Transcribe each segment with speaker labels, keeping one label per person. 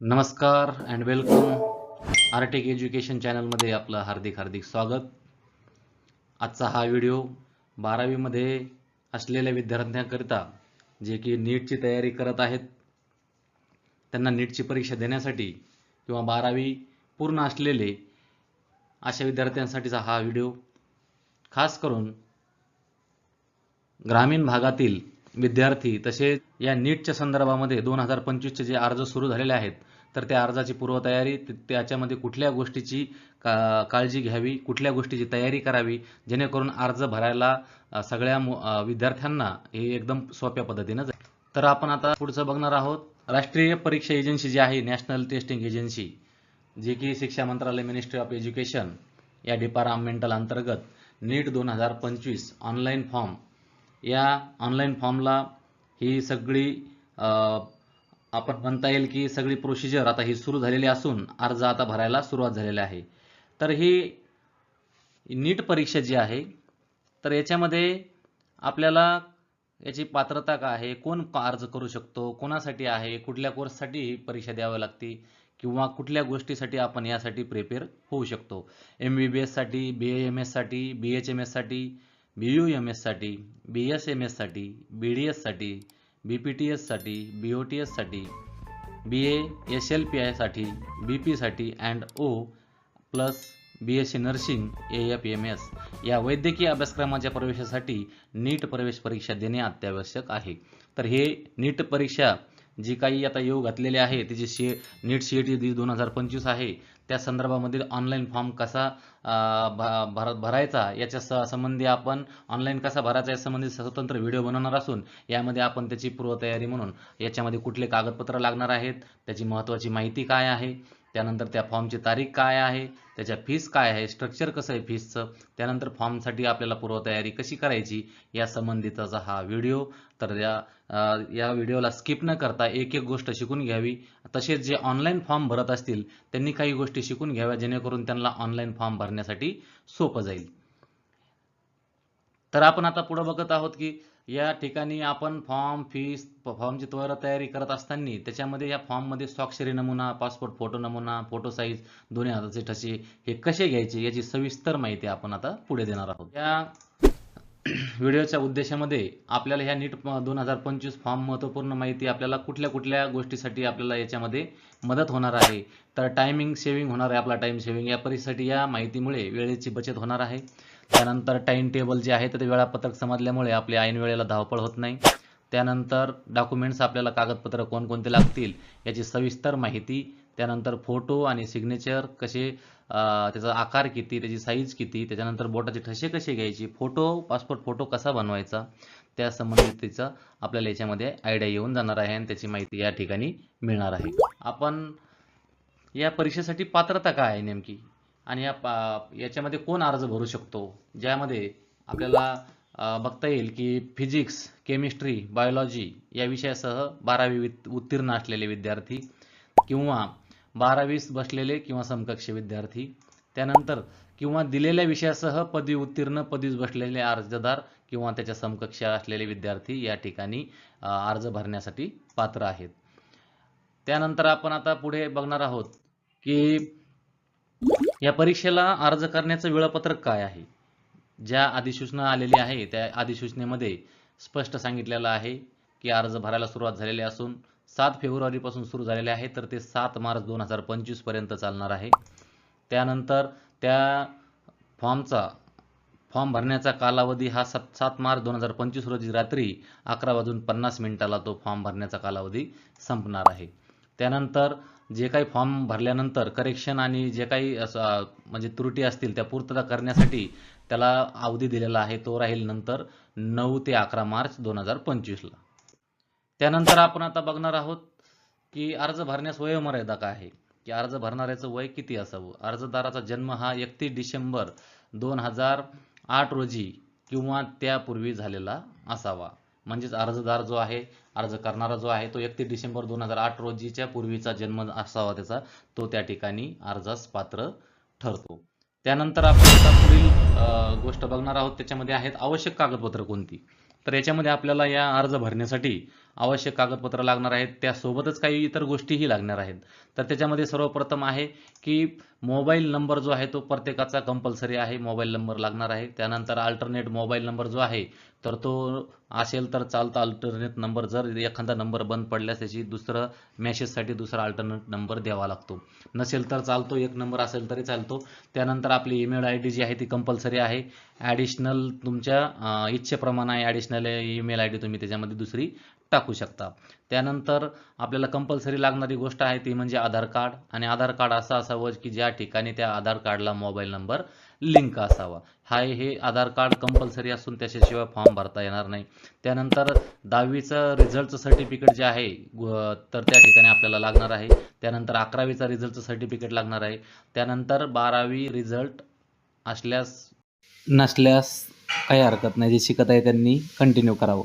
Speaker 1: नमस्कार and welcome आरटेक education चॅनलमध्ये आपलं हार्दिक हार्दिक स्वागत। आजचा हा व्हिडिओ 12वीमध्ये असलेल्या विद्यार्थ्यांकरिता जे की नीटची तयारी करत आहेत, त्यांना नीटची परीक्षा देण्यासाठी किंवा 12वी पूर्ण असलेले अशा विद्यार्थ्यांसाठीचा हा व्हिडिओ खास करून ग्रामीण भागातील विद्यार्थी तसेच या नीटच्या संदर्भामध्ये 2025 चे जे अर्ज सुरू झालेले आहेत तर त्या अर्जाची पूर्वतयारी, त्याच्यामध्ये कुठल्या गोष्टीची काळजी घ्यावी, कुठल्या गोष्टीची तयारी करावी जेणेकरून अर्ज भरायला सगळ्या विद्यार्थ्यांना हे एकदम सोप्या पद्धतीने जाईल। तर आपण आता पुढचं बघणार आहोत। राष्ट्रीय परीक्षा एजन्सी जी आहे, नॅशनल टेस्टिंग एजन्सी, जे की शिक्षा मंत्रालय, मिनिस्ट्री ऑफ एज्युकेशन या डिपार्टमेंटल अंतर्गत नीट 2025 ऑनलाईन फॉर्म, या ऑनलाईन फॉर्मला ही सगळी आपण म्हणता येईल की सगळी प्रोसिजर आता ही सुरू झालेली असून अर्ज आता भरायला सुरुवात झालेली आहे। तर ही नीट परीक्षा जी आहे तर याच्यामध्ये आपल्याला याची पात्रता काय आहे, कोण अर्ज करू शकतो, कोणासाठी आहे, कुठल्या कोर्ससाठी ही परीक्षा द्यावी लागते किंवा कुठल्या गोष्टीसाठी आपण यासाठी प्रिपेअर होऊ शकतो। MBBS साठी, BAMS साठी, BHMS साठी, BUMS साठी, BSMS साठी, BDS साठी, BPTS साठी, BOTS साठी, BA SLPI साठी, BP साठी and O plus BSc nursing AFMS या वैद्यकीय अभ्यासक्रमाच्या प्रवेशासाठी नीट प्रवेश परीक्षा देणे अत्यावश्यक आहे। तर हे नीट परीक्षा जी काही आता येऊ घातलेली आहे तिची नीट CET 2025 आहे, त्या संदर्भामध्ये ऑनलाईन फॉर्म कसा भरायचा याच्या संबंधी आपण ऑनलाईन कसा भरायचा या संबंधी स्वतंत्र व्हिडिओ बनवणार असून यामध्ये आपण त्याची पूर्वतयारी म्हणून याच्यामध्ये कुठले कागदपत्र लागणार आहेत, त्याची महत्त्वाची माहिती काय आहे, त्यानंतर त्या फॉर्मची तारीख काय आहे, त्याच्या फीस काय आहे, स्ट्रक्चर कसं आहे फीसचं, त्यानंतर फॉर्मसाठी आपल्याला पूर्वतयारी कशी करायची या संबंधितचा हा व्हिडिओ। तर या व्हिडिओला स्किप न करता एक एक गोष्ट शिकून घ्यावी। तसेच जे ऑनलाईन फॉर्म भरत असतील त्यांनी काही गोष्टी शिकून घ्याव्या जेणेकरून त्यांना ऑनलाईन फॉर्म भरण्यासाठी सोपं जाईल। तर आपण आता पुढे बघत आहोत की या ठिकाणी आपण फॉर्मची तयारी करत असताना त्याच्यामध्ये या फॉर्ममध्ये स्वाक्षरी नमुना, पासपोर्ट फोटो नमुना, फोटो साईज, दोन्ही हाताचे ठसे हे कसे घ्यायचे याची सविस्तर माहिती आपण आता पुढे देणार आहोत। या व्हिडिओच्या उद्देशामध्ये आपल्याला ह्या नीट 2025 फॉर्म महत्त्वपूर्ण माहिती आपल्याला कुठल्या कुठल्या गोष्टीसाठी आपल्याला याच्यामध्ये मदत होणार आहे। तर टायमिंग सेव्हिंग होणार आहे, आपला टाइम सेव्हिंग या परीक्षेसाठी या माहितीमुळे वेळेची बचत होणार आहे। त्यानंतर टाइम टेबल जे आहे तर वेळापत्रक समजल्यामुळे आपल्या ऐन वेळेला धावपळ होत नाही। त्यानंतर डॉक्युमेंट्स, आपल्याला कागदपत्र कोणकोणते लागतील याची सविस्तर माहिती, त्यानंतर फोटो आणि सिग्नेचर कसे, त्याचा आकार किती, त्याची साईज किती, त्याच्यानंतर बोटाचे ठसे कसे घ्यायचे, पासपोर्ट फोटो कसा बनवायचा त्या संबंधितचा आपल्याला याच्यामध्ये आयडिया येऊन जाणार आहे आणि त्याची माहिती या ठिकाणी मिळणार आहे। आपण या परीक्षेसाठी पात्रता काय आहे नेमकी आणि याच्यामध्ये कोण अर्ज भरू शकतो, ज्यामध्ये आपल्याला बघता येईल की फिजिक्स, केमिस्ट्री, बायोलॉजी या विषयासह 12वी उत्तीर्ण असलेले विद्यार्थी किंवा 12वीस बसलेले किंवा समकक्ष विद्यार्थी, त्यानंतर किंवा दिलेल्या विषयासह पदवी उत्तीर्ण, पदवीस बसलेले अर्जदार किंवा त्याच्या समकक्ष असलेले विद्यार्थी या ठिकाणी अर्ज भरण्यासाठी पात्र आहेत। त्यानंतर आपण आता पुढे बघणार आहोत की या परीक्षेला अर्ज करण्याचं वेळापत्रक काय आहे। ज्या अधिसूचना आलेली आहे त्या अधिसूचनेमध्ये स्पष्ट सांगितलेलं आहे की अर्ज भरायला सुरुवात झालेली असून 7 फेब्रुवारी पासून सुरू झालेले आहे तर ते 7 मार्च 2025 पर्यंत चालणार आहे। त्यानंतर त्या फॉर्म भरण्याचा कालावधी हा 7 मार्च 2025 रोजी रात्री 11:50 तो फॉर्म भरण्याचा कालावधी संपणार आहे। त्यानंतर जे काही फॉर्म भरल्यानंतर करेक्शन आणि जे काही म्हणजे त्रुटी असतील त्या पूर्तता करण्यासाठी त्याला अवधी दिलेला आहे, तो राहील नंतर 9 ते 11 मार्च 2025 ला। त्यानंतर आपण आता बघणार आहोत की अर्ज भरण्यास वयोमर्यादा काय आहे, की अर्ज भरणाऱ्याचं वय किती असावं। अर्जदाराचा जन्म हा 31 डिसेंबर 2008 रोजी किंवा त्यापूर्वी झालेला असावा। म्हणजेच अर्जदार जो आहे, अर्ज करणारा जो आहे तो 31 डिसेंबर 2008 रोजीच्या पूर्वीचा जन्म असावा त्याचा, तो त्या ठिकाणी अर्जास पात्र ठरतो। त्यानंतर आपण आता पुढील गोष्ट बघणार आहोत, त्याच्यामध्ये आहेत आवश्यक कागदपत्र कोणती। तर याच्यामध्ये आपल्याला या अर्ज भरण्यासाठी आवश्यक कागदपत्र लागणार आहेत, त्यासोबतच काही इतर गोष्टीही लागणार आहेत. तर त्याच्यामध्ये सर्वप्रथम आहे की मोबाईल नंबर जो आहे तो प्रत्येकाचा कंपल्सरी आहे, मोबाईल नंबर लागणार आहे. त्यानंतर अल्टरनेट मोबाईल नंबर जो आहे तर तो असेल तर चालतं अल्टरनेट नंबर. जर एखादा नंबर बंद पडल्यास त्याची दुसरं मेसेजसाठी दुसरा अल्टरनेट नंबर द्यावा लागतो. नसेल तर चालतो, एक नंबर असेल तरी चालतो. त्यानंतर आपली ईमेल आय डी जी आहे ती कंपल्सरी आहे. ॲडिशनल तुमच्या इच्छेप्रमाणे ॲडिशनल ईमेल आय डी तुम्ही त्याच्यामध्ये दुसरी टाकू शकता. त्यानंतर आपल्याला कंपल्सरी लागणारी गोष्ट आहे ती म्हणजे आधार कार्ड. आणि आधार कार्ड असं असावं की ज्या ठिकाणी त्या आधार कार्डला मोबाईल नंबर लिंक असावा. हे आधार कार्ड कंपल्सरी असून त्याच्याशिवाय फॉर्म भरता येणार नाही. त्यानंतर 10वीचं रिझल्टचं सर्टिफिकेट जे आहे तर त्या ठिकाणी आपल्याला लागणार आहे. त्यानंतर 11वीचा रिझल्टचं सर्टिफिकेट लागणार आहे. त्यानंतर 12वी रिझल्ट असल्यास नसल्यास काही हरकत नाही, जे शिकत आहे त्यांनी कंटिन्यू करावं.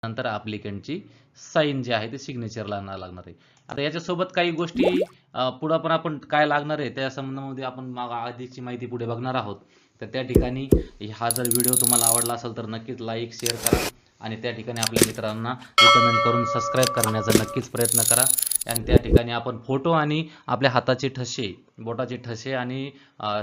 Speaker 1: नंतर ॲप्लिकंटची साईन जी आहे ती सिग्नेचरला लागणार आहे. आता याच्यासोबत काही गोष्टी पुढं पण आपण काय लागणार आहे त्या संबंधामध्ये आपण अधिकची माहिती पुढे बघणार आहोत. तर त्या ठिकाणी हा जर व्हिडिओ तुम्हाला आवडला असेल तर नक्कीच लाईक शेअर करा आणि त्या ठिकाणी आपल्या मित्रांना रिकमेंड करून सबस्क्राईब करण्याचा नक्कीच प्रयत्न करा. आणि त्या ठिकाणी आपण फोटो आणि आपल्या हाताचे ठसे, बोटाचे ठसे आणि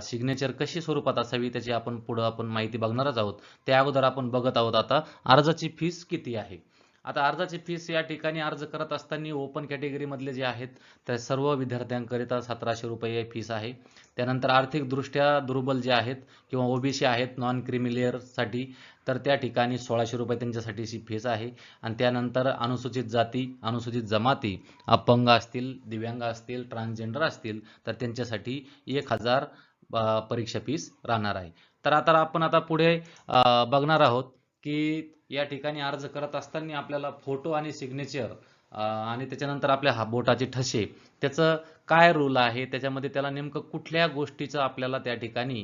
Speaker 1: सिग्नेचर कशी स्वरूपात असावी त्याची आपण पुढं माहिती बघणारच आहोत. त्या अगोदर आपण बघत आहोत आता अर्जाची फीस किती आहे. आता अर्जाची फीस या ठिकाणी अर्ज करत असताना ओपन कॅटेगरीमधले जे आहेत त्या सर्व विद्यार्थ्यांकरिता 1700 रुपये फीस आहे. त्यानंतर आर्थिकदृष्ट्या दुर्बल जे आहेत किंवा ओबीसी आहेत नॉन क्रिमिलेअरसाठी तर त्या ठिकाणी 1600 रुपये त्यांच्यासाठीची फीस आहे. आणि त्यानंतर अनुसूचित जाती, अनुसूचित जमाती, अपंग असतील, दिव्यांग असतील, ट्रान्सजेंडर असतील तर त्यांच्यासाठी 1000 परीक्षा फीस राहणार आहे. तर आता पुढे बघणार आहोत की या ठिकाणी अर्ज करत असताना आपल्याला फोटो आणि सिग्नेचर आणि त्याच्यानंतर आपल्या बोटाचे ठसे त्याचं काय रूल आहे, त्याच्यामध्ये त्याला नेमकं कुठल्या गोष्टीचं आपल्याला त्या ठिकाणी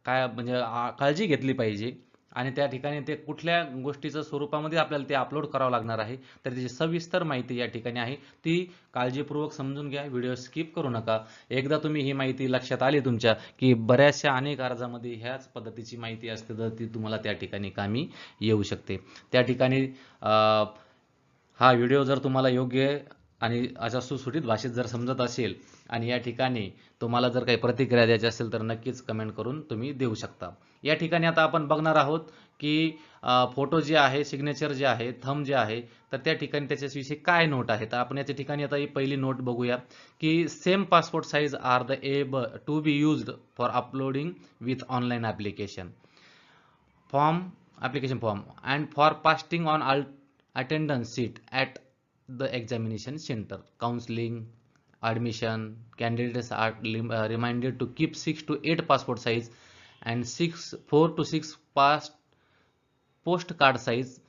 Speaker 1: काय म्हणजे काळजी घेतली पाहिजे आणि त्या ठिकाणी ते कुठल्या गोष्टीचं स्वरूपामध्ये आपल्याला ते अपलोड करावं लागणार आहे. तर त्याची सविस्तर माहिती या ठिकाणी आहे, ती काळजीपूर्वक समजून घ्या, व्हिडिओ स्किप करू नका. एकदा तुम्ही ही माहिती लक्षात आली तुमच्या की बऱ्याचशा अनेक अर्जामध्ये ह्याच पद्धतीची माहिती असते तर ती तुम्हाला त्या ठिकाणी कामी येऊ शकते. त्या ठिकाणी हा व्हिडिओ जर तुम्हाला योग्य आणि अशा सुटसुटीत भाषेत जर समजत असेल आणि या ठिकाणी तुम्हाला जर काही प्रतिक्रिया द्यायची असेल तर नक्कीच कमेंट करून तुम्ही देऊ शकता. या ठिकाणी आता आपण बघणार आहोत की फोटो जे आहे, सिग्नेचर जे आहे, थंब जे आहे तर त्या ठिकाणी त्याच्याविषयी काय नोट आहे. तर आपण याच्या ठिकाणी आता ही पहिली नोट बघूया की same passport size are the able to be used for uploading with online application application form and for pasting on attendance sheet at the examination center. Counseling, admission, candidates are reminded to keep 6 to 8 passport size and 4 to 6 postcard size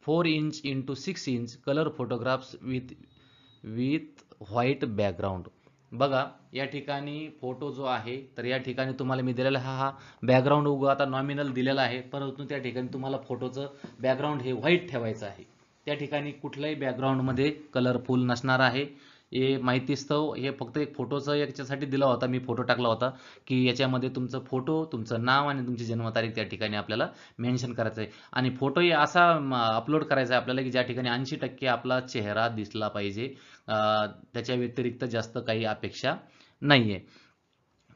Speaker 1: 4 inch into 6 inch color photographs with white background. बघा या ठिकाणी photo जो आहे तर या ठिकाणी तुम्हाला मी दिलेला हा बॅकग्राऊंड आता नॉमिनल दिलेला आहे, परंतु त्या ठिकाणी तुम्हाला फोटोचं बॅकग्राऊंड हे व्हाईट ठेवायचं आहे. त्या ठिकाणी कुठल्याही बॅकग्राऊंडमध्ये कलरफुल नसणार आहे. हे माहितीस्तव हे फक्त एक फोटोचं याच्यासाठी दिला होता, मी फोटो टाकला होता की याच्यामध्ये तुमचं फोटो, तुमचं नाव आणि तुमची जन्मतारीख त्या ठिकाणी आपल्याला मेन्शन करायचं आहे. आणि फोटो हे असा अपलोड करायचा आहे आपल्याला की ज्या ठिकाणी 80% आपला चेहरा दिसला पाहिजे, त्याच्या व्यतिरिक्त जास्त काही अपेक्षा नाहीये.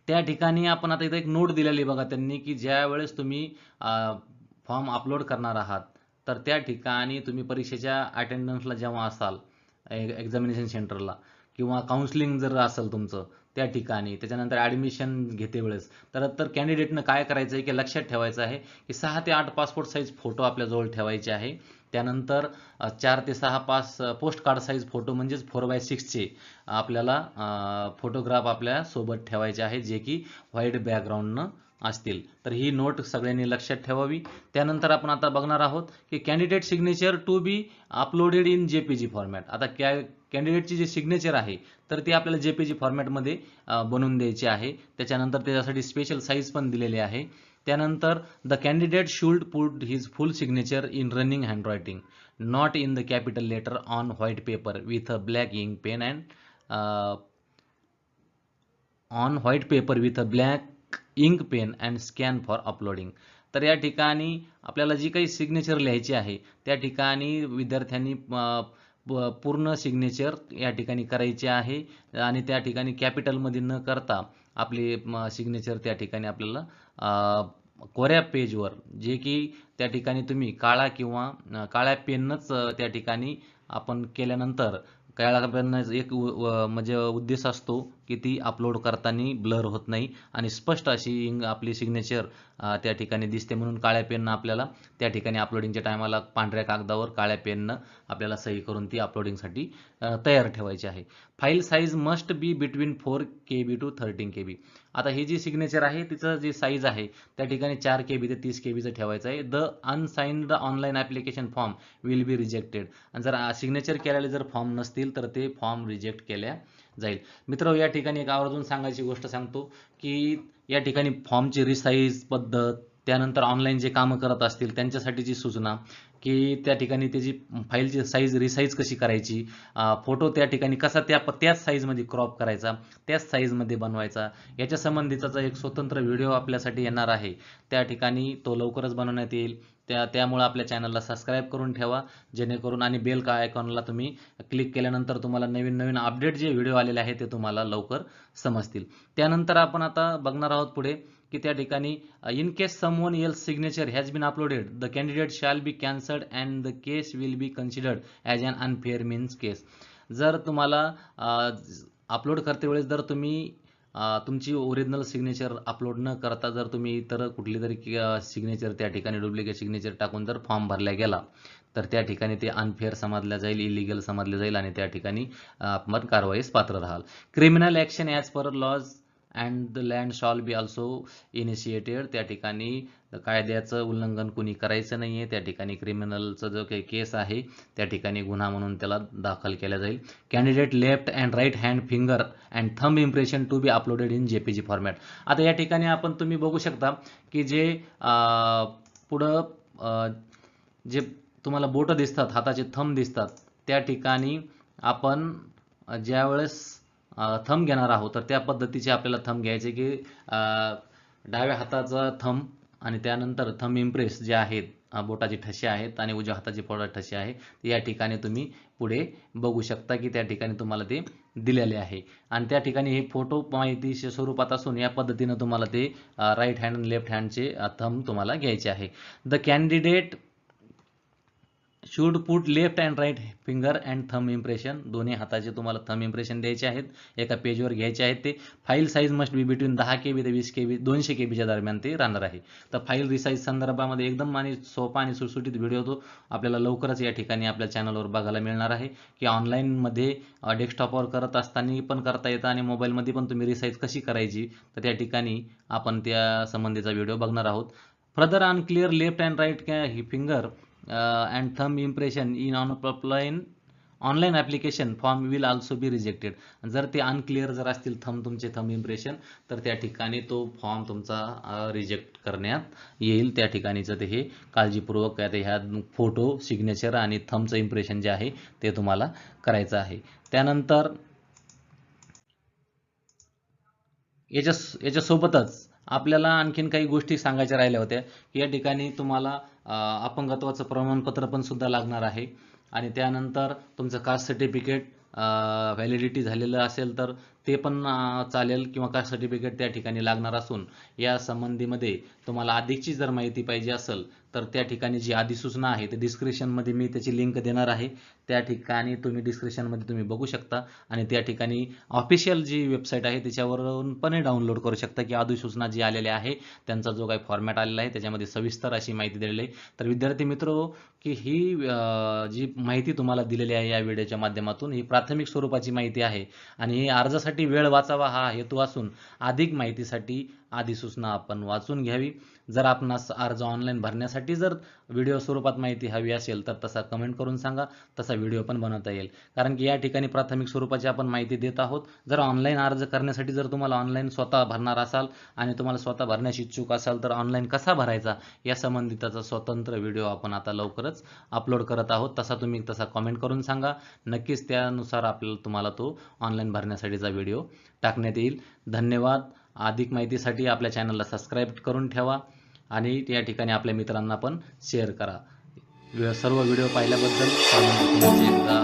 Speaker 1: त्या ठिकाणी आपण आता इथं एक नोट दिलेली बघा त्यांनी की ज्या वेळेस तुम्ही फॉर्म अपलोड करणार आहात तर त्या ठिकाणी तुम्ही परीक्षेच्या अटेंडन्सला जेव्हा असाल एक्झामिनेशन सेंटरला किंवा काउन्सिलिंग जर असेल तुमचं त्या ठिकाणी, त्याच्यानंतर ॲडमिशन घेते वेळेस तर कॅन्डिडेटनं काय करायचं आहे की लक्षात ठेवायचं आहे की 6 ते 8 पासपोर्ट साईज फोटो आपल्याजवळ ठेवायचे आहे. त्यानंतर 4 ते 6 पोस्ट कार्ड साईज फोटो म्हणजेच 4x6चे आपल्याला फोटोग्राफ आपल्या सोबत ठेवायचे आहे जे की व्हाईट बॅकग्राऊंडनं असतील. तर ही नोट सगळ्यांनी लक्षात ठेवावी. त्यानंतर आपण आता बघणार आहोत की candidate signature to be uploaded in JPG format. आता कॅन्डिडेटची जी सिग्नेचर आहे तर ती आपल्याला JPG फॉर्मॅटमध्ये बनवून द्यायची आहे. त्याच्यानंतर त्याच्यासाठी स्पेशल साईज पण दिलेली आहे. त्यानंतर the candidate should put his full signature in running handwriting not in the capital letter on white paper with a black ink pen and on white paper with a black ink pen and scan for uploading. तर या ठिकाणी आपल्याला जी काही signature लिहायची आहे त्या ठिकाणी विद्यार्थ्यांनी पूर्ण सिग्नेचर या ठिकाणी करायची आहे आणि त्या ठिकाणी कॅपिटलमध्ये न करता आपली सिग्नेचर त्या ठिकाणी आपल्याला कोऱ्या पेजवर, जे की त्या ठिकाणी तुम्ही काळा किंवा काळ्या पेननंच त्या ठिकाणी आपण केल्यानंतर काळ्या पेननं एक म्हणजे उद्देश असतो की ती अपलोड करताना ब्लर होत नाही आणि स्पष्ट अशी आपली सिग्नेचर त्या ठिकाणी दिसते, म्हणून काळ्या पेननं आपल्याला त्या ठिकाणी अपलोडिंगच्या टायमाला पांढऱ्या कागदावर काळ्या पेननं आपल्याला सही करून ती अपलोडिंगसाठी तयार ठेवायची आहे. File size must be between 4 KB to 13 KB. आता ही जी सिग्नेचर आहे तिचं जी साईज आहे त्या ठिकाणी 4 KB ते 30 KB ठेवायचं आहे. The unsigned online application form will be rejected. आणि जर सिग्नेचर केलेले जर फॉर्म नसतील तर ते फॉर्म रिजेक्ट केल्या जाईल. मित्र, या ठिकाणी एक आवर्जून सांगायची गोष्ट सांगतो की या ठिकाणी फॉर्मची रिसाईज पद्धत, त्यानंतर ऑनलाईन जे कामं करत असतील त्यांच्यासाठीची सूचना की त्या ठिकाणी त्याची फाईलची साईज रिसाईज कशी करायची, फोटो त्या ठिकाणी कसा त्याच साईजमध्ये क्रॉप करायचा, त्याच साईजमध्ये बनवायचा, याच्या संबंधीचा एक स्वतंत्र व्हिडिओ आपल्यासाठी येणार आहे. त्या ठिकाणी तो लवकरच बनवण्यात येईल. त्यामुळे आपल्या चॅनलला सबस्क्राईब करून ठेवा, जेणेकरून आणि बेल का आयकॉनला तुम्ही क्लिक केल्यानंतर तुम्हाला नवीन नवीन अपडेट जे व्हिडिओ आलेले आहेत ते तुम्हाला लवकर समजतील. त्यानंतर आपण आता बघणार आहोत पुढे की त्या ठिकाणी in case someone else signature has been uploaded the candidate shall be cancelled and the case will be considered as un unfair means case. जर तुम्हाला अपलोड करते वेळेस जर तुम्ही तुमची ओरिजिनल सिग्नेचर अपलोड न करता जर तुम्ही इतर कुठली तरी सिग्नेचर त्या ठिकाणी डुप्लिकेट सिग्नेचर टाकून जर फॉर्म भरला गेला तर त्या ठिकाणी ते अनफेअर समजल्या जाईल, इलिगल समजले जाईल आणि त्या ठिकाणी आपण कारवाईस पात्र राहाल. Criminal action as per laws and the land shall be also initiated. त्या ठिकाणी कायद्याचं उल्लंघन कुणी करायचं नाही आहे. त्या ठिकाणी क्रिमिनलचं जो काही केस आहे त्या ठिकाणी गुन्हा म्हणून त्याला दाखल केला जाईल. Candidate left and right hand finger and thumb impression to be uploaded in JPG format. आता या ठिकाणी आपण तुम्ही बघू शकता की जे पुढं जे तुम्हाला बोटं दिसतात, हाताचे थंब दिसतात, त्या ठिकाणी आपण ज्यावेळेस थंब घेणार आहोत तर त्या पद्धतीचे आपल्याला थंब घ्यायचे की डाव्या हाताचा थंब आणि त्यानंतर थंब इम्प्रेस जे आहेत, बोटाचे ठसे आहेत आणि उजव्या हाताचे ठसे आहे, या ठिकाणी तुम्ही पुढे बघू शकता की त्या ठिकाणी तुम्हाला ते दिलेले आहे. आणि त्या ठिकाणी हे फोटो माहितीच्या स्वरूपात असून या पद्धतीनं तुम्हाला ते राईट हँड आणि लेफ्ट हँडचे थंब तुम्हाला घ्यायचे आहे. The candidate should put left and right finger and thumb impression. दोन्ही हाताचे तुम्हाला थंब इम्प्रेशन द्यायचे आहेत, एका पेजवर घ्यायचे आहेत. ते file size must be between 10 KB ते 20 KB 200 KB दरम्यान ते राहणार आहे. तर फाईल रिसाईज संदर्भामध्ये एकदम आणि सोपा आणि सुटसुटीत व्हिडिओ तो आपल्याला लवकरच या ठिकाणी आपल्या चॅनलवर बघायला मिळणार आहे की ऑनलाईनमध्ये डेस्कटॉपवर करत असताना पण करता येतं आणि मोबाईलमध्ये पण तुम्ही रिसाईज कशी करायची तर त्या ठिकाणी आपण त्या संबंधीचा व्हिडिओ बघणार आहोत. Further unclear left and right finger and thumb impression in online application form will also be rejected. जर ते अनक्लिअर जर असतील तुमचे थंब इम्प्रेशन तर त्या ठिकाणी तो फॉर्म तुमचा रिजेक्ट करण्यात येईल. त्या ठिकाणीचं ते हे काळजीपूर्वक ह्या फोटो, सिग्नेचर आणि थंबचं इम्प्रेशन जे आहे ते तुम्हाला करायचं आहे. त्यानंतर याच्यासोबतच आपल्याला आणखीन काही गोष्टी सांगायच्या राहिल्या होत्या की या ठिकाणी तुम्हाला अपंगत्वाचं प्रमाणपत्र पण सुद्धा लागणार आहे आणि त्यानंतर तुमचं कास्ट सर्टिफिकेट व्हॅलिडिटी झालेलं असेल तर ते पण चालेल किंवा कास्ट सर्टिफिकेट त्या ठिकाणी लागणार असून या संबंधीमध्ये तुम्हाला अधिकची जर माहिती पाहिजे असेल तर त्या ठिकाणी जी अधिसूचना आहे ते डिस्क्रिप्शनमध्ये मी त्याची लिंक देणार आहे. त्या ठिकाणी तुम्ही डिस्क्रिप्शनमध्ये तुम्ही बघू शकता आणि त्या ठिकाणी ऑफिशियल जी वेबसाईट आहे त्याच्यावरून पण डाउनलोड करू शकता की अधिसूचना जी आलेल्या आहे त्यांचा जो काही फॉर्मॅट आलेला आहे त्याच्यामध्ये सविस्तर अशी माहिती दिलेली आहे. तर विद्यार्थी मित्र की ही जी माहिती तुम्हाला दिलेली आहे या व्हिडिओच्या माध्यमातून ही प्राथमिक स्वरूपाची माहिती आहे आणि ही अर्जासाठी वेळ वाचावा हा हेतू असून अधिक माहितीसाठी अधिसूचना आपण वाचून घ्यावी. जर आपणास अर्ज ऑनलाईन भरण्यासाठी जर व्हिडिओ स्वरूपात माहिती हवी असेल तर तसा कमेंट करून सांगा, तसा व्हिडिओ पण बनवता येईल. कारण की या ठिकाणी प्राथमिक स्वरूपाची आपण माहिती देत आहोत. जर ऑनलाईन अर्ज करण्यासाठी जर तुम्हाला ऑनलाईन स्वतः भरणार असाल आणि तुम्हाला स्वतः भरण्याची इच्छुक असाल तर ऑनलाईन कसा भरायचा या संबंधिताचा स्वतंत्र व्हिडिओ आपण आता लवकरच अपलोड करत आहोत. तसा कमेंट करून सांगा, नक्कीच त्यानुसार तुम्हाला तो ऑनलाईन भरण्यासाठीचा व्हिडिओ टाकण्यात येईल. धन्यवाद. अधिक माहितीसाठी आपल्या चॅनलला सबस्क्राईब करून ठेवा. आणि या ठिकाणी आपल्या मित्रांना पण शेअर करा. सर्व व्हिडिओ पाहिल्याबद्दल पुन्हा एकदा